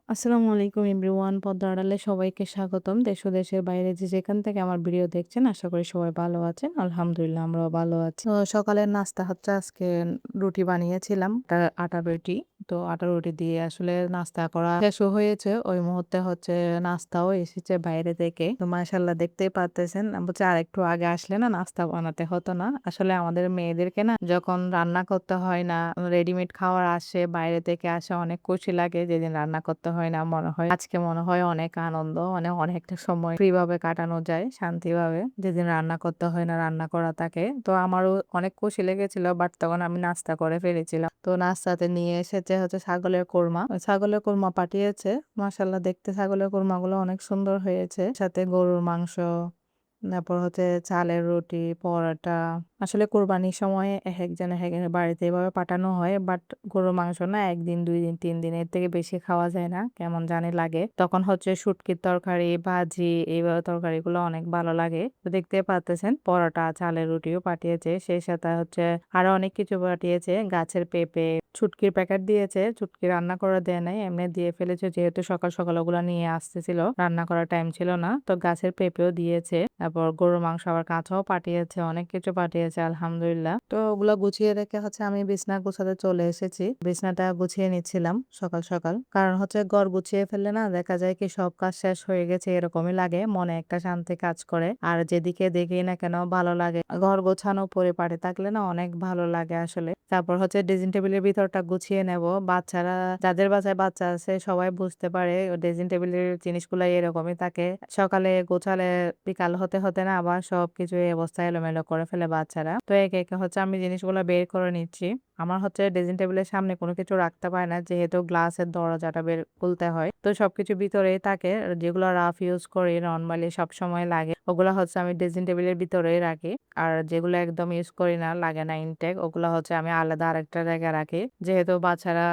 আসসালামু আলাইকুম এভরিওয়ান। পর্দার আড়ালে সবাইকে স্বাগতম। দেশ ও দেশের বাইরে যে যেখান থেকে আমার ভিডিও দেখছেন আশা করি সবাই ভালো আছেন। আলহামদুলিল্লাহ আমরাও ভালো আছি। তো সকালের নাস্তা হচ্ছে আজকে রুটি বানিয়েছিলাম। আটার রুটি। তো আটার রুটি দিয়ে আসলে নাস্তা করা শেষও হয়েছে। ওই মুহূর্তে হচ্ছে নাস্তাও এসেছে বাইরে থেকে। তো মাশাআল্লাহ দেখতেই পারতেছেন। বলছে আরেকটু আগে আসলে না নাস্তা বানাতে হতো না। আসলে আমাদের মেয়েদেরকে না যখন রান্না করতে হয় না, রেডিমেড খাবার আসে, বাইরে থেকে আসে অনেক খুশি লাগে যেদিন রান্না করতে হয় না। মনে হয় আজকে মনে হয় অনেক আনন্দ, মানে অনেকটা সময় ফ্রি ভাবে কাটানো যায় শান্তিভাবে। যেদিন রান্না করতে হয় না, রান্না করা থাকে। তো আমারও অনেক খুশি লেগেছিল বাট তখন আমি নাস্তা করে ফেলেছিলাম। তো নাস্তাতে নিয়ে এসেছে হচ্ছে ছাগলের কোরমা। ওই ছাগলের কোরমা পাঠিয়েছে। মাশাআল্লাহ দেখতে ছাগলের কোরমাগুলো অনেক সুন্দর হয়েছে। সাথে গরুর মাংস, তারপর হচ্ছে চালের রুটি, পরোটা। আসলে কোরবানির সময় একেকজন একেক বাড়িতে এভাবে পাঠানো হয়। বাট গরুর মাংস না ১ দিন, ২ দিন, ৩ দিন এর থেকে বেশি খাওয়া যায় না। কেমন জানি লাগে। তখন হচ্ছে শুটকির তরকারি, ভাজি এইভাবে তরকারিগুলো অনেক ভালো লাগে। তো দেখতে পারতেছেন পরোটা, চালের রুটিও পাঠিয়েছে। সেই সাথে হচ্ছে আরো অনেক কিছু পাঠিয়েছে। গাছের পেঁপে, শুটকির প্যাকেট দিয়েছে। শুটকি রান্না করে দেয় নাই। এমনি দিয়ে ফেলেছে যেহেতু সকাল, সকাল ওগুলা নিয়ে আসতেছিল। রান্না করার টাইম ছিল না। তো গাছের পেঁপেও দিয়েছে। তারপর গরুর মাংস আবার কাঁচাও পাঠিয়েছে। অনেক কিছু পাঠিয়েছে আলহামদুলিল্লাহ। তো ওগুলা গুছিয়ে রেখে হচ্ছে আমি বিছনা গোছাতে চলে এসেছি। বিছনাটা গুছিয়ে নিচ্ছিলাম সকাল, সকাল। কারণ হচ্ছে ঘর গুছিয়ে ফেললে না দেখা যায় কি সব কাজ শেষ হয়ে গেছে এরকমই লাগে। মনে একটা শান্তি কাজ করে। আর যেদিকে দেখি না কেন ভালো লাগে। ঘর গোছানো পরিপাটি থাকলে না অনেক ভালো লাগে আসলে। তারপর হচ্ছে ড্রেসিং টেবিলের ভিতরটা গুছিয়ে নেব। বাচ্চারা যাদের বাসায় বাচ্চা আছে সবাই বুঝতে পারে ড্রেসিং টেবিলের জিনিসগুলো এরকমই থাকে। সকালে গোছালে বিকাল হতে, হতে না আবার সবকিছু এই অবস্থা এলোমেলো করে ফেলে বাচ্চারা। তো একে, একে হচ্ছে আমি জিনিসগুলো বের করে নিচ্ছি। আমার হচ্ছে ড্রেসিং টেবিলের সামনে কোনো কিছু রাখতে পারি না যেহেতু গ্লাসের দরজাটা খুলতে হয়। তো সবকিছু ভিতরেই থাকে। যেগুলো রাফ ইউজ করি নরমালি সবসময় লাগে ওগুলা হচ্ছে আমি ড্রেসিং টেবিলের ভিতরেই রাখি। আর যেগুলো একদম ইউজ করি না, লাগে না ইনটেক ওগুলা হচ্ছে আমি আলাদা আরেকটা জায়গায় রাখি। যেহেতু বাচ্চারা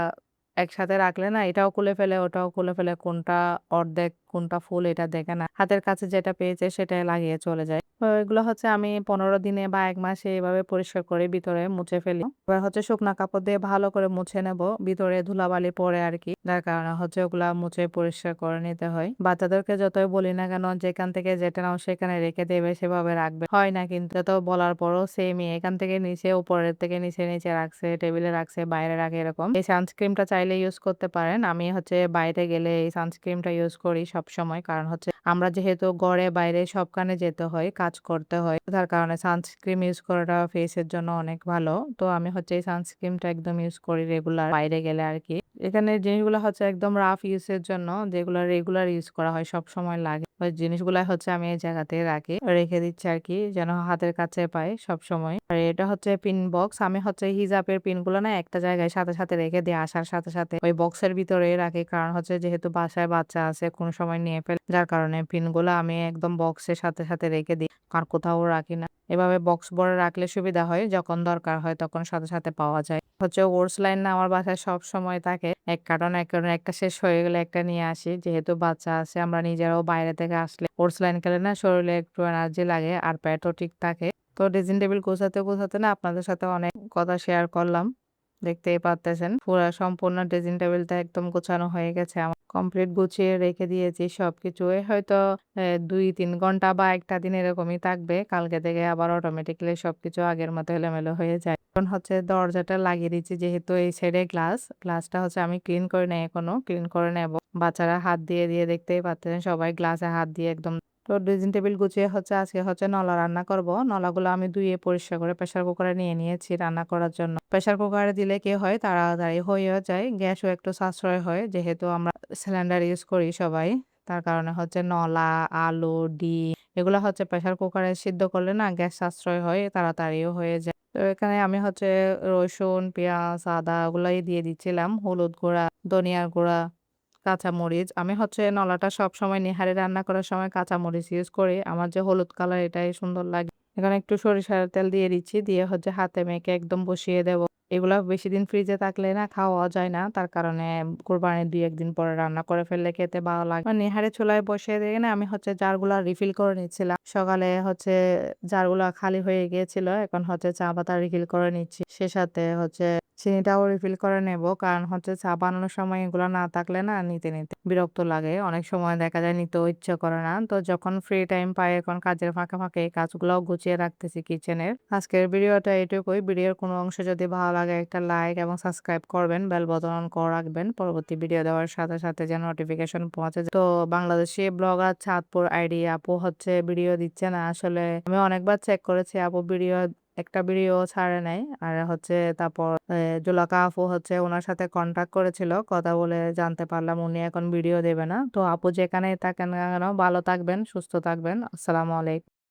একসাথে রাখলে না এটাও খুলে ফেলে, ওটাও খুলে ফেলে। কোনটা অর্ধেক, কোনটা ফুল এটা দেখে না। হাতের কাছে যেটা পেয়েছে সেটাই লাগিয়ে চলে যায়। তো এগুলো হচ্ছে আমি ১৫ দিনে বা ১ মাসে এভাবে পরিষ্কার করে ভিতরে মুছে ফেলি। এবার হচ্ছে শুকনা কাপড় দিয়ে ভালো করে মুছে নেব। ভিতরে ধুলাবালি পড়ে আরকি। যার কারণে হচ্ছে ওগুলা মুছে পরিষ্কার করে নিতে হয়। বাচ্চাদেরকে যতই বলি না কেন যেখান থেকে যেটা নাও সেখানে রেখে দেবে সেভাবে রাখবে। হয় না কিন্তু এত বলার পরও সেমই এখান থেকে নিচে উপরের থেকে নিচে, নিচে রাখছে, টেবিলে রাখছে, বাইরে রাখে এরকম। এই সানস্ক্রিনটা চাইলে ইউজ করতে পারেন। আমি হচ্ছে বাইরে গেলে এই সানস্ক্রিনটা ইউজ করি সবসময়। কারণ হচ্ছে আমরা যেহেতু ঘরে বাইরে সবখানে যেতে হয়, কাজ করতে হয়। যার কারণে সানস্ক্রিন ইউজ করাটা ফেসের জন্য অনেক ভালো। তো আমি হচ্ছে এই সানস্ক্রিনটা একদম ইউজ করি রেগুলার বাইরে গেলে আরকি। এখানে জিনিসগুলো হচ্ছে একদম রাফ ইউজের জন্য যেগুলো রেগুলার ইউজ করা হয় সবসময় লাগে। ওই জিনিসগুলা হচ্ছে আমি এই জায়গাতেই রাখি। রেখে দিচ্ছি আরকি যেন হাতের কাছে পাই সবসময়। আর এটা হচ্ছে পিন বক্স। আমি হচ্ছে হিজাবের পিনগুলো না একটা জায়গায় সাথে, সাথে রেখে দিয়ে আসার সাথে, সাথে ওই বক্সের ভিতরেই রাখি। কারণ হচ্ছে যেহেতু বাসায় বাচ্চা আছে কোন সময় নিয়ে ফেলে। যার কারণে পিনগুলো আমি একদম বক্সের সাথে, সাথে রেখে দিই। আর কোথাও রাখি না। এভাবে বক্স ভরে রাখলে সুবিধা হয়। যখন দরকার হয় তখন সাথে, সাথে পাওয়া যায়। হচ্ছে ওটস লাইন না আমার বাসায় সবসময় থাকে। এক কার্টন, এক কার্টন একটা শেষ হয়ে গেলে একটা নিয়ে আসি। যেহেতু বাচ্চা আছে আমরা নিজেরাও বাইরে থেকে আসলে ওটস লাইন খেলে না শরীরে একটু এনার্জি লাগে আর পেটও ঠিক থাকে। তো ড্রেসিং টেবিল গোছাতে, গোছাতে না আপনাদের সাথে অনেক কথা শেয়ার করলাম। দেখতেই পারতেছেন পুরা সম্পূর্ণ ড্রেসিং টেবিলটা একদম গোছানো হয়ে গেছে আমার। কমপ্লিট গুছিয়ে রেখে দিয়েছি সবকিছু। হয়তো ২-৩ ঘন্টা বা ১ টা দিন এরকমই থাকবে। কালকে থেকে আবার অটোমেটিক্যালি সবকিছু আগের মতো এলোমেলো হয়ে যায়। এখন হচ্ছে দরজাটা লাগিয়ে দিচ্ছি যেহেতু এই সাইডে গ্লাস। গ্লাসটা হচ্ছে আমি ক্লিন করে নেই এখনো। ক্লিন করে নেব। বাচ্চারা হাত দিয়ে, দিয়ে দেখতেই পাচ্ছেন সবাই গ্লাসে হাত দিয়ে একদম। তো ড্রেসিং টেবিল গুছিয়ে হচ্ছে আজকে হচ্ছে নলা রান্না করব। নলাগুলো আমি ধুয়ে পরিষ্কার করে প্রেসার কুকারে নিয়ে নিয়েছি রান্না করার জন্য। প্রেসার কুকারে দিলে কি হয় তাড়াতাড়ি হয়েও যায়। গ্যাসও একটু সাশ্রয় হয়। যেহেতু আমরা সিলিন্ডার ইউজ করি সবাই। তার কারণে হচ্ছে নলা, আলু, ডিম এগুলা হচ্ছে প্রেসার কুকারে সিদ্ধ করলে না গ্যাস সাশ্রয় হয়, তাড়াতাড়িও হয়ে যায়। তো এখানে আমি হচ্ছে রসুন, পেঁয়াজ, আদা ওগুলাই দিয়ে দিচ্ছিলাম। হলুদ গুঁড়া, ধনিয়ার গুঁড়া, কাঁচামরিচ। আমি হচ্ছে নলাটা সবসময় নেহারি রান্না করার সময় কাঁচামরিচ ইউজ করি। আমার যে হলুদ কালার এটাই সুন্দর লাগে। এখানে একটু সরিষার তেল দিয়ে দিচ্ছি। দিয়ে হচ্ছে হাতে মেখে একদম বসিয়ে দেব। এগুলা বেশিদিন ফ্রিজে থাকলে না খাওয়া যায় না। তার কারণে কোরবানির ২-১ দিন পরে রান্না করে ফেললে খেতে ভালো লাগে। নেহারি চুলায় বসিয়ে দিয়ে না আমি হচ্ছে জারগুলা রিফিল করে নিচ্ছিলাম। সকালে হচ্ছে জারগুলা খালি হয়ে গিয়েছিল। এখন হচ্ছে চা পাতা রিফিল করে নিচ্ছি। সে সাথে হচ্ছে চিনিটাও রিফিল করে নেব। কারণ হচ্ছে চা বানানোর সময় এগুলো না থাকলে না নিতে বিরক্ত লাগে। অনেক সময় দেখা যায় নিতেও ইচ্ছে করে না। তো যখন ফ্রি টাইম পাই এখন কাজের ফাঁকে এই কাজগুলোও গুছিয়ে রাখতেছি কিচেনের। আজকের ভিডিওটা এটুকুই। ভিডিওর কোনো অংশ যদি ভালো লাগে একটা লাইক এবং সাবস্ক্রাইব করবেন। বেল বাটন অন করে রাখবেন। পরবর্তী ভিডিও দেওয়ার সাথে যেন নোটিফিকেশন পৌঁছে যায়। তো বাংলাদেশি ব্লগার চাঁদপুর আইডি আপু হচ্ছে ভিডিও দিচ্ছে না। আসলে আমি অনেকবার চেক করেছি আপু একটা ভিডিও ছাড়ে নাই। আর হচ্ছে তারপর জুলাকা আপু হচ্ছে উনার সাথে কন্টাক্ট করেছিল। কথা বলে জানতে পারলাম উনি এখন ভিডিও দেবে না। তো আপু যেখানেই থাকেন না কেন ভালো থাকবেন, সুস্থ থাকবেন। আসসালামু আলাইকুম।